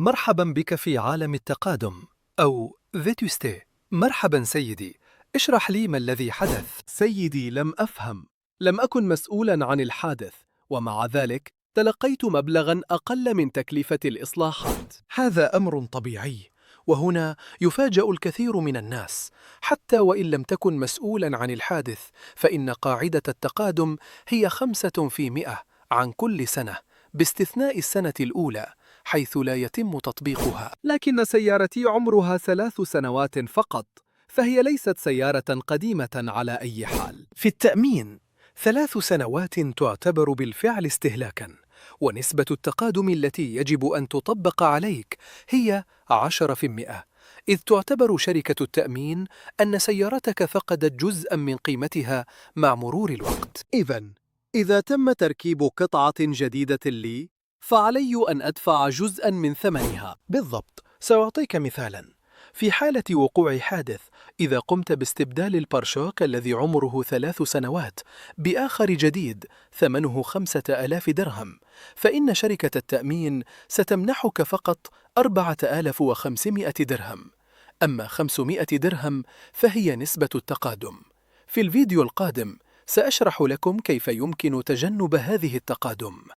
مرحبا بك في عالم التقادم أو فيتوستي. مرحبا سيدي، اشرح لي ما الذي حدث. سيدي، لم أفهم. لم أكن مسؤولا عن الحادث، ومع ذلك تلقيت مبلغا أقل من تكلفة الإصلاحات. هذا أمر طبيعي، وهنا يفاجأ الكثير من الناس. حتى وإن لم تكن مسؤولا عن الحادث، فإن قاعدة التقادم هي 5% عن كل سنة، باستثناء السنة الأولى حيث لا يتم تطبيقها. لكن سيارتي عمرها 3 سنوات فقط، فهي ليست سيارة قديمة على أي حال. في التأمين 3 سنوات تعتبر بالفعل استهلاكاً، ونسبة التقادم التي يجب أن تطبق عليك هي 10%، إذ تعتبر شركة التأمين أن سيارتك فقدت جزءاً من قيمتها مع مرور الوقت. إذا تم تركيب قطعة جديدة لي، فعلي أن أدفع جزءاً من ثمنها. بالضبط، سأعطيك مثالاً. في حالة وقوع حادث، إذا قمت باستبدال الباراشوك الذي عمره 3 سنوات بآخر جديد ثمنه 5000 درهم، فإن شركة التأمين ستمنحك فقط 4500 درهم. أما 500 درهم فهي نسبة التقادم. في الفيديو القادم سأشرح لكم كيف يمكن تجنب هذه التقادم.